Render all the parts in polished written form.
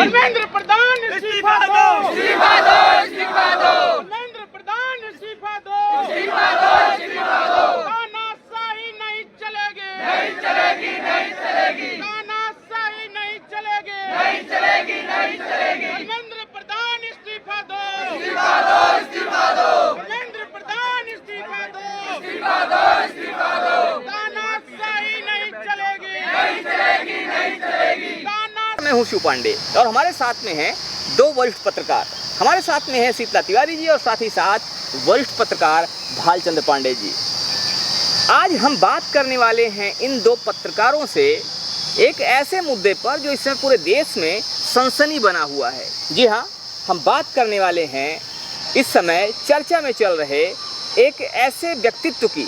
धर्मेंद्र प्रधान इस्तीफा दो, इस्तीफा दो, इस्तीफा दो। धर्मेंद्र प्रधान इस्तीफा दो, इस्तीफा दो, इस्तीफा दो। तानाशाही नहीं चलेगी, नहीं चलेगी, नहीं चलेगी। तानाशाही नहीं चलेगी, नहीं चलेगी, नहीं चलेगी। धर्मेंद्र प्रधान इस्तीफा दो, इस्तीफा दो, इस्तीफा दो। धर्मेंद्र प्रधान इस्तीफा दो, इस्तीफा दो, इस्तीफा दो। तानाशाही नहीं चलेगी, नहीं चलेगी, नहीं चलेगी। मैं हूं शिव पांडे और हमारे साथ में हैं दो वरिष्ठ पत्रकार। हमारे साथ में हैं शीतला तिवारी जी और साथ ही साथ वरिष्ठ पत्रकार भालचंद्र पांडे जी। आज हम बात करने वाले हैं इन दो पत्रकारों से एक ऐसे मुद्दे पर जो इस समय पूरे देश में सनसनी बना हुआ है। जी हाँ, हम बात करने वाले हैं इस समय चर्चा में चल रहे एक ऐसे व्यक्तित्व की,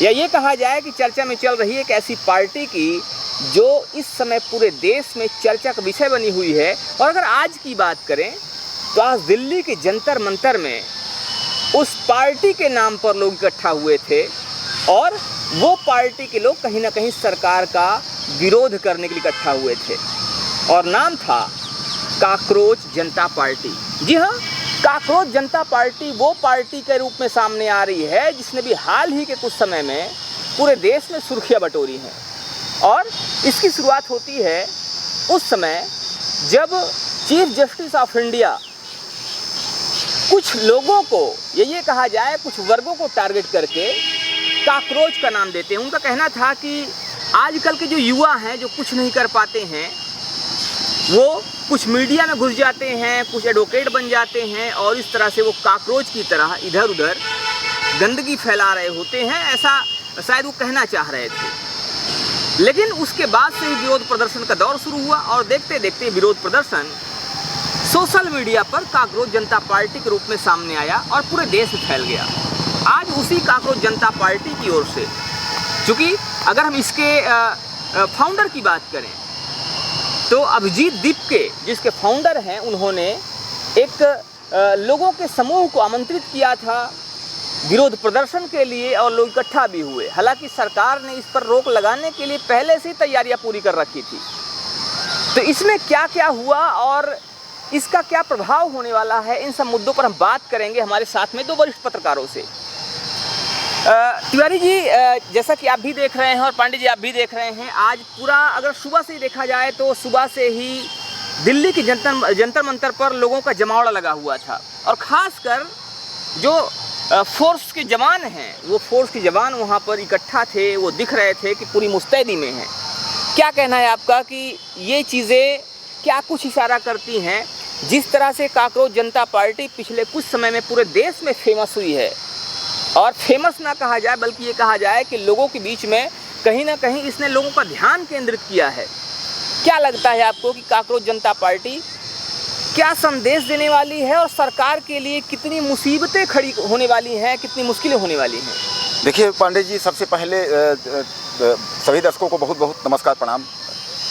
या ये कहा जाए कि चर्चा में चल रही एक ऐसी पार्टी की जो इस समय पूरे देश में चर्चा का विषय बनी हुई है। और अगर आज की बात करें तो आज दिल्ली के जंतर मंतर में उस पार्टी के नाम पर लोग इकट्ठा हुए थे और वो पार्टी के लोग कहीं ना कहीं सरकार का विरोध करने के लिए इकट्ठा हुए थे और नाम था काकरोच जनता पार्टी। जी हाँ, काकरोच जनता पार्टी वो पार्टी के रूप में सामने आ रही है जिसने भी हाल ही के कुछ समय में पूरे देश में सुर्खियां बटोरी हैं। और इसकी शुरुआत होती है उस समय जब चीफ जस्टिस ऑफ इंडिया कुछ लोगों को, ये कहा जाए कुछ वर्गों को टारगेट करके काकरोच का नाम देते हैं। उनका कहना था कि आजकल के जो युवा हैं जो कुछ नहीं कर पाते हैं, वो कुछ मीडिया में घुस जाते हैं, कुछ एडवोकेट बन जाते हैं और इस तरह से वो काकरोच की तरह इधर उधर गंदगी फैला रहे होते हैं, ऐसा शायद वो कहना चाह रहे थे। लेकिन उसके बाद से ही विरोध प्रदर्शन का दौर शुरू हुआ और देखते देखते विरोध प्रदर्शन सोशल मीडिया पर काकरोच जनता पार्टी के रूप में सामने आया और पूरे देश में फैल गया। आज उसी काकरोच जनता पार्टी की ओर से, चूँकि अगर हम इसके फाउंडर की बात करें तो अभिजीत दीपके जिसके फाउंडर हैं, उन्होंने एक लोगों के समूह को आमंत्रित किया था विरोध प्रदर्शन के लिए और लोग इकट्ठा भी हुए। हालांकि सरकार ने इस पर रोक लगाने के लिए पहले से ही तैयारियां पूरी कर रखी थी। तो इसमें क्या क्या हुआ और इसका क्या प्रभाव होने वाला है, इन सब मुद्दों पर हम बात करेंगे हमारे साथ में दो वरिष्ठ पत्रकारों से। तिवारी जी, जैसा कि आप भी देख रहे हैं और पांडे जी आप भी देख रहे हैं, आज पूरा अगर सुबह से ही देखा जाए तो सुबह से ही दिल्ली की जंतर मंतर पर लोगों का जमावड़ा लगा हुआ था और ख़ासकर जो फोर्स के जवान हैं, वो फोर्स के जवान वहाँ पर इकट्ठा थे, वो दिख रहे थे कि पूरी मुस्तैदी में हैं। क्या कहना है आपका कि ये चीज़ें क्या कुछ इशारा करती हैं जिस तरह से काकरोच जनता पार्टी पिछले कुछ समय में पूरे देश में फेमस हुई है, और फेमस ना कहा जाए बल्कि ये कहा जाए कि लोगों के बीच में कहीं ना कहीं इसने लोगों का ध्यान केंद्रित किया है। क्या लगता है आपको कि काकरोच जनता पार्टी क्या संदेश देने वाली है और सरकार के लिए कितनी मुसीबतें खड़ी होने वाली हैं, कितनी मुश्किलें होने वाली हैं? देखिए पांडे जी, सबसे पहले सभी दर्शकों को बहुत बहुत नमस्कार, प्रणाम।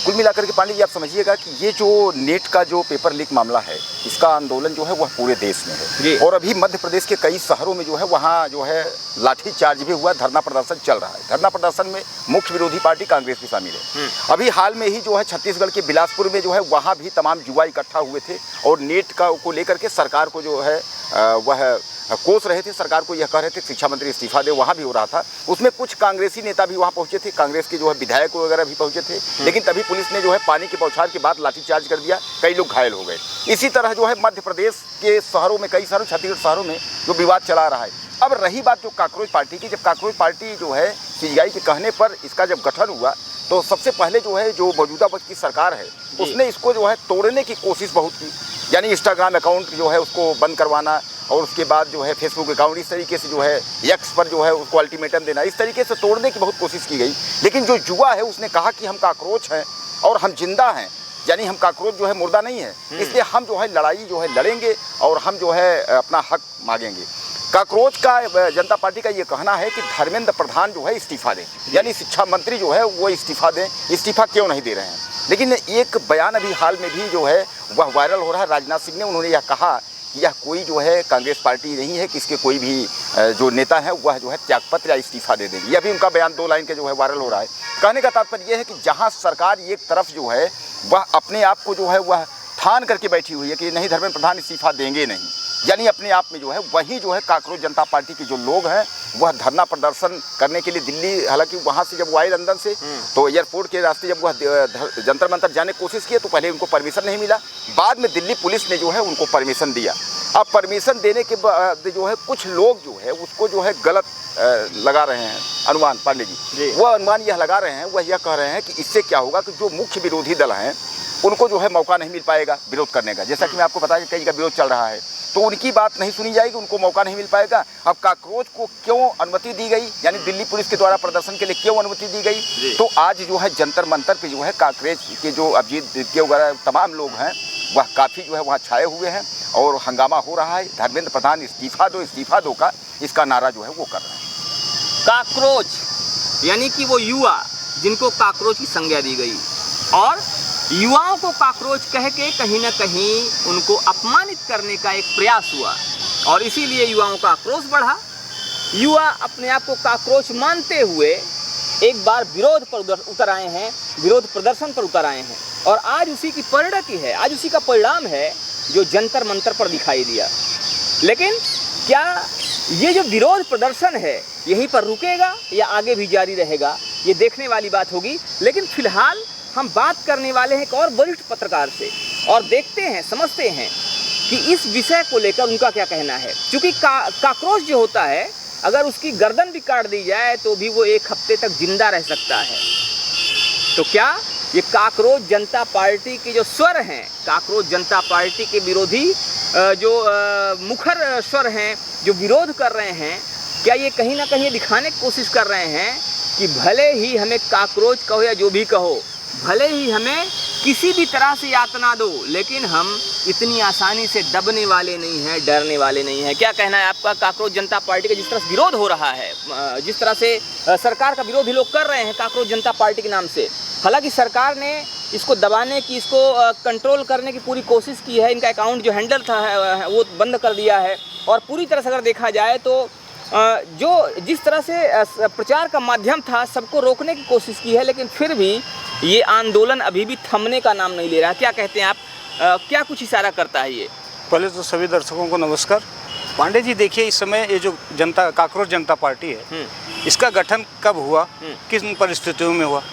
कुल मिलाकर के पांडे जी आप समझिएगा कि ये जो नेट का जो पेपर लीक मामला है, इसका आंदोलन जो है वह पूरे देश में है और अभी मध्य प्रदेश के कई शहरों में जो है वहाँ जो है लाठी चार्ज भी हुआ, धरना प्रदर्शन चल रहा है। धरना प्रदर्शन में मुख्य विरोधी पार्टी कांग्रेस भी शामिल है। अभी हाल में ही जो है छत्तीसगढ़ के बिलासपुर में जो है वहाँ भी तमाम युवा इकट्ठा हुए थे और नेट को लेकर के सरकार को जो है वह कोस रहे थे, सरकार को यह कह रहे थे शिक्षा मंत्री इस्तीफा दे। वहाँ भी हो रहा था, उसमें कुछ कांग्रेसी नेता भी वहाँ पहुँचे थे, कांग्रेस के जो है विधायक वगैरह भी पहुँचे थे, लेकिन तभी पुलिस ने जो है पानी की बौछार के बाद लाठीचार्ज कर दिया, कई लोग घायल हो गए। इसी तरह जो है मध्य प्रदेश के शहरों में, कई शहरों, छत्तीसगढ़ शहरों में जो विवाद चला रहा है। अब रही बात जो काकरोच पार्टी की, जब काकरोच पार्टी जो है सीबीआई के कहने पर इसका जब गठन हुआ तो सबसे पहले जो है जो मौजूदा वक्त की सरकार है उसने इसको जो है तोड़ने की कोशिश बहुत की, यानी इंस्टाग्राम अकाउंट जो है उसको बंद करवाना और उसके बाद जो है फेसबुक अकाउंट, इस तरीके से जो है एक्स पर जो है उसको अल्टीमेटम देना, इस तरीके से तोड़ने की बहुत कोशिश की गई। लेकिन जो युवा है उसने कहा कि हम काकरोच हैं और हम जिंदा हैं, यानी हम काकरोच जो है मुर्दा नहीं है, इसलिए हम जो है लड़ाई जो है लड़ेंगे और हम जो है अपना हक मांगेंगे। काकरोच का जनता पार्टी का ये कहना है कि धर्मेंद्र प्रधान जो है इस्तीफा दें, यानी शिक्षा मंत्री जो है वो इस्तीफा दें। इस्तीफा क्यों नहीं दे रहे हैं? लेकिन एक बयान अभी हाल में भी जो है वह वायरल हो रहा है, राजनाथ सिंह ने, उन्होंने यह कहा कि यह कोई जो है कांग्रेस पार्टी नहीं है कि इसके कोई भी जो नेता है वह जो है त्यागपत्र या इस्तीफा दे देंगे। यह भी उनका बयान 2 लाइन के जो है वायरल हो रहा है। कहने का तात्पर्य यह है कि जहाँ सरकार एक तरफ जो है वह अपने आप को जो है वह ठान करके बैठी हुई है कि नहीं, धर्मेंद्र प्रधान इस्तीफा देंगे नहीं। यानी अपने आप में जो है वही जो है कांग्रेस जनता पार्टी के जो लोग हैं वह धरना प्रदर्शन करने के लिए दिल्ली, हालांकि वहाँ से जब वो आए लंदन से तो एयरपोर्ट के रास्ते जब वह जंतर मंतर जाने की कोशिश किए तो पहले उनको परमिशन नहीं मिला, बाद में दिल्ली पुलिस ने जो है उनको परमिशन दिया। अब परमिशन देने के बाद जो है कुछ लोग जो है उसको जो है गलत लगा रहे हैं अनुमान। पांडे जी वह अनुमान यह लगा रहे हैं, वह यह कह रहे हैं कि इससे क्या होगा कि जो मुख्य विरोधी दल हैं उनको जो है मौका नहीं मिल पाएगा विरोध करने का। जैसा कि मैं आपको बताया कि कई का विरोध चल रहा है तो उनकी बात नहीं सुनी जाएगी, उनको मौका नहीं मिल पाएगा। अब काकरोच को क्यों अनुमति दी गई, यानी दिल्ली पुलिस के द्वारा प्रदर्शन के लिए क्यों अनुमति दी गई, तो आज जो है जंतर मंतर पे जो है कांग्रेस के जो अभिजीत के वगैरह तमाम लोग हैं वह काफ़ी जो है वहाँ छाए हुए हैं और हंगामा हो रहा है। धर्मेंद्र प्रधान इस्तीफा दो का इसका नारा जो है वो कर रहे हैं। काकरोच यानी कि वो युवा जिनको काकरोच की संज्ञा दी गई और युवाओं को काकरोच कह के कहीं ना कहीं उनको अपमानित करने का एक प्रयास हुआ और इसीलिए युवाओं का आक्रोश बढ़ा। युवा अपने आप को काकरोच मानते हुए एक बार विरोध पर उतर आए हैं, विरोध प्रदर्शन पर उतर आए हैं और आज उसी की परिणति है, आज उसी का परिणाम है जो जंतर मंतर पर दिखाई दिया। लेकिन क्या ये जो विरोध प्रदर्शन है यहीं पर रुकेगा या आगे भी जारी रहेगा, ये देखने वाली बात होगी। लेकिन फिलहाल हम बात करने वाले हैं एक और वरिष्ठ पत्रकार से और देखते हैं, समझते हैं कि इस विषय को लेकर उनका क्या कहना है। क्योंकि काकरोच जो होता है अगर उसकी गर्दन भी काट दी जाए तो भी वो एक हफ्ते तक जिंदा रह सकता है। तो क्या ये काकरोच जनता पार्टी के जो स्वर हैं, काकरोच जनता पार्टी के विरोधी जो मुखर स्वर हैं जो विरोध कर रहे हैं, क्या ये कहीं ना कहीं दिखाने की कोशिश कर रहे हैं कि भले ही हमें काकरोच कहो या जो भी कहो, भले ही हमें किसी भी तरह से यातना दो, लेकिन हम इतनी आसानी से दबने वाले नहीं हैं, डरने वाले नहीं हैं। क्या कहना है आपका? काकरोच जनता पार्टी का जिस तरह से विरोध हो रहा है, जिस तरह से सरकार का विरोध भी लोग कर रहे हैं काकरोच जनता पार्टी के नाम से, हालांकि सरकार ने इसको दबाने की, इसको कंट्रोल करने की पूरी कोशिश की है। इनका अकाउंट जो हैंडल था वो बंद कर दिया है और पूरी तरह से अगर देखा जाए तो जो जिस तरह से प्रचार का माध्यम था सबको रोकने की कोशिश की है, लेकिन फिर भी ये आंदोलन अभी भी थमने का नाम नहीं ले रहा। क्या कहते हैं आप? क्या कुछ इशारा करता है ये? पहले तो सभी दर्शकों को नमस्कार। पांडे जी देखिए, इस समय ये जो जनता काकरोच जनता पार्टी है इसका गठन कब हुआ, किस परिस्थितियों में हुआ,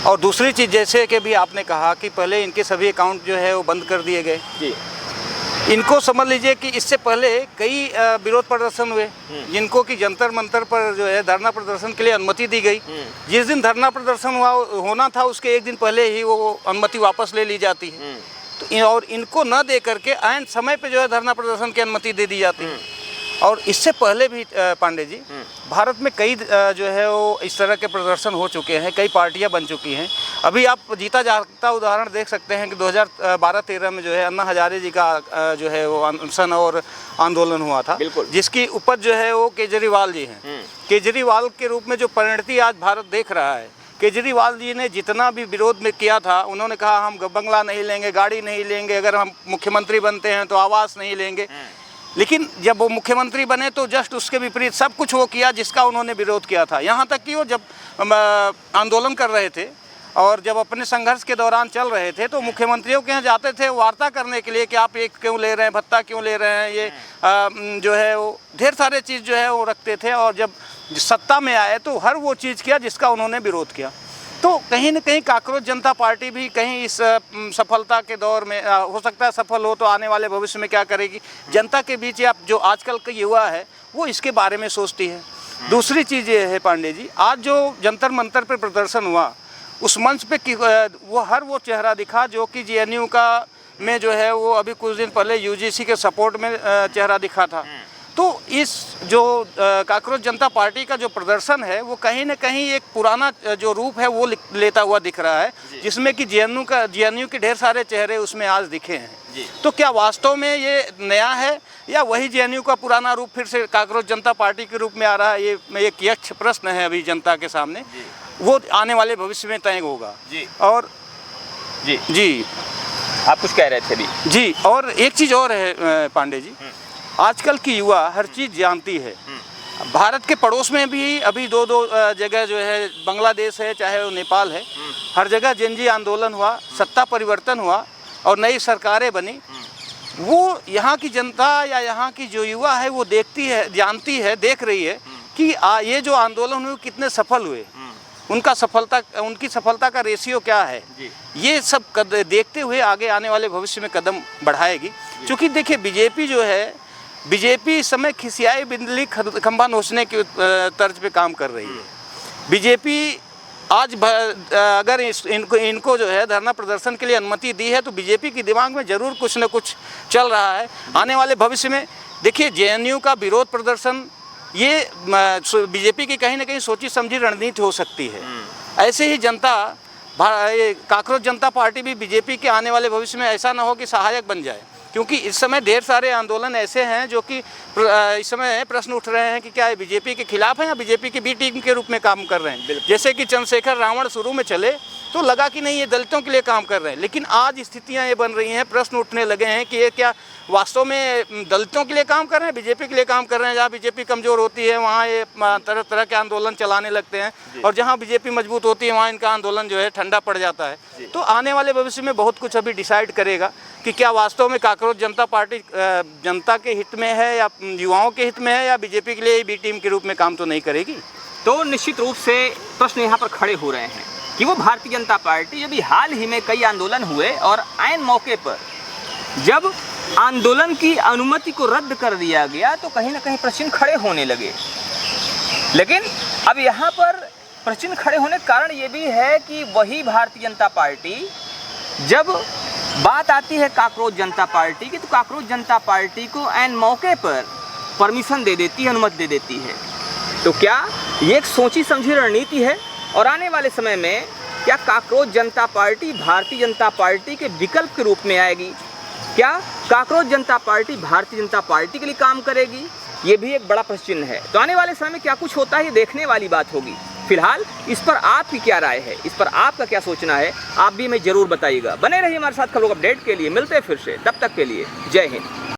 और दूसरी चीज़ जैसे कि भी आपने कहा कि पहले इनके सभी अकाउंट जो है वो बंद कर दिए गए जी। इनको समझ लीजिए कि इससे पहले कई विरोध प्रदर्शन हुए जिनको कि जंतर मंतर पर जो है धरना प्रदर्शन के लिए अनुमति दी गई। जिस दिन धरना प्रदर्शन होना था उसके एक दिन पहले ही वो अनुमति वापस ले ली जाती है। तो और इनको न दे करके ऐन समय पे जो है धरना प्रदर्शन की अनुमति दे दी जाती है। और इससे पहले भी पांडे जी भारत में कई जो है वो इस तरह के प्रदर्शन हो चुके हैं, कई पार्टियां बन चुकी हैं। अभी आप जीता जागता उदाहरण देख सकते हैं कि 2012-13 में जो है अन्ना हजारे जी का जो है वो अनशन और आंदोलन हुआ था, जिसकी उपज जो है वो केजरीवाल जी हैं। केजरीवाल के रूप में जो परिणति आज भारत देख रहा है, केजरीवाल जी ने जितना भी विरोध में किया था, उन्होंने कहा हम बंगला नहीं लेंगे, गाड़ी नहीं लेंगे, अगर हम मुख्यमंत्री बनते हैं तो आवास नहीं लेंगे। लेकिन जब वो मुख्यमंत्री बने तो जस्ट उसके विपरीत सब कुछ वो किया जिसका उन्होंने विरोध किया था। यहाँ तक कि वो जब आंदोलन कर रहे थे और जब अपने संघर्ष के दौरान चल रहे थे तो मुख्यमंत्रियों के यहाँ जाते थे वार्ता करने के लिए कि आप ये क्यों ले रहे हैं, भत्ता क्यों ले रहे हैं, ये जो है वो ढेर सारे चीज़ जो है वो रखते थे। और जब सत्ता में आए तो हर वो चीज़ किया जिसका उन्होंने विरोध किया। तो कहीं न कहीं काकरोच जनता पार्टी भी कहीं इस सफलता के दौर में हो सकता है सफल हो तो आने वाले भविष्य में क्या करेगी जनता के बीच, या जो आजकल का युवा है वो इसके बारे में सोचती है। दूसरी चीज़ ये है पांडे जी, आज जो जंतर मंतर पर प्रदर्शन हुआ उस मंच पे वो चेहरा दिखा जो कि JNU का में जो है वो अभी कुछ दिन पहले UGC के सपोर्ट में चेहरा दिखा था। तो इस जो काकरोच जनता पार्टी का जो प्रदर्शन है वो कहीं न कहीं एक पुराना जो रूप है वो लेता हुआ दिख रहा है, जिसमें कि JNU के ढेर सारे चेहरे उसमें आज दिखे हैं। तो क्या वास्तव में ये नया है या वही JNU का पुराना रूप फिर से काकरोच जनता पार्टी के रूप में आ रहा है? ये एक यक्ष प्रश्न है अभी जनता के सामने, वो आने वाले भविष्य में तय होगा। और जी आप कुछ कह रहे थे अभी? जी, और एक चीज़ और है पांडे जी, आजकल की युवा हर चीज़ जानती है। भारत के पड़ोस में भी अभी दो जगह जो है, बांग्लादेश है चाहे वो नेपाल है, हर जगह जनजी आंदोलन हुआ, सत्ता परिवर्तन हुआ और नई सरकारें बनी, वो यहाँ की जनता या यहाँ की जो युवा है वो देखती है, जानती है, देख रही है कि ये जो आंदोलन हुए कितने सफल हुए, उनकी सफलता का रेशियो क्या है। ये सब देखते हुए आगे आने वाले भविष्य में कदम बढ़ाएगी। क्योंकि देखिए बीजेपी जो है, बीजेपी इस समय खिसियाई बिजली खंभा नोचने की तर्ज पे काम कर रही है। बीजेपी आज अगर इनको जो है धरना प्रदर्शन के लिए अनुमति दी है तो बीजेपी के दिमाग में ज़रूर कुछ न कुछ चल रहा है। आने वाले भविष्य में देखिए जेएनयू का विरोध प्रदर्शन ये बीजेपी की कहीं ना कहीं सोची समझी रणनीति हो सकती है। ऐसे ही काकरोच जनता पार्टी भी बीजेपी के आने वाले भविष्य में ऐसा ना हो कि सहायक बन जाए, क्योंकि इस समय ढेर सारे आंदोलन ऐसे हैं जो कि इस समय प्रश्न उठ रहे हैं कि क्या ये बीजेपी के खिलाफ हैं या बीजेपी की बी टीम के रूप में काम कर रहे हैं। जैसे कि चंद्रशेखर रावण शुरू में चले तो लगा कि नहीं ये दलितों के लिए काम कर रहे हैं, लेकिन आज स्थितियां ये बन रही हैं, प्रश्न उठने लगे हैं कि ये क्या वास्तव में दलितों के लिए काम कर रहे हैं, बीजेपी के लिए काम कर रहे हैं। जहाँ बीजेपी कमज़ोर होती है वहाँ ये तरह तरह के आंदोलन चलाने लगते हैं, और जहाँ बीजेपी मजबूत होती है वहाँ इनका आंदोलन जो है ठंडा पड़ जाता है। तो आने वाले भविष्य में बहुत कुछ अभी डिसाइड करेगा कि क्या वास्तव में काकरोच जनता पार्टी जनता के हित में है या युवाओं के हित में है, या बीजेपी के लिए बी टीम के रूप में काम तो नहीं करेगी। तो निश्चित रूप से प्रश्न यहाँ पर खड़े हो रहे हैं कि वो भारतीय जनता पार्टी जब हाल ही में कई आंदोलन हुए और ऐन मौके पर जब आंदोलन की अनुमति को रद्द कर दिया गया तो कहीं ना कहीं प्रश्न खड़े होने लगे। लेकिन अब यहाँ पर प्रश्न खड़े होने का कारण ये भी है कि वही भारतीय जनता पार्टी जब बात आती है काकरोच जनता पार्टी की, तो काकरोच जनता पार्टी को ऐन मौके पर परमिशन दे देती है, अनुमति दे देती है। तो क्या ये एक सोची समझी रणनीति है और आने वाले समय में क्या काकरोच जनता पार्टी भारतीय जनता पार्टी के विकल्प के रूप में आएगी? क्या काकरोच जनता पार्टी भारतीय जनता पार्टी के लिए काम करेगी? ये भी एक बड़ा प्रश्न है। तो आने वाले समय में क्या कुछ होता है ये देखने वाली बात होगी। फिलहाल इस पर आपकी क्या राय है, इस पर आपका क्या सोचना है, आप भी हमें जरूर बताइएगा। बने रहिए हमारे साथ खबरों को अपडेट के लिए। मिलते हैं फिर से, तब तक के लिए जय हिंद।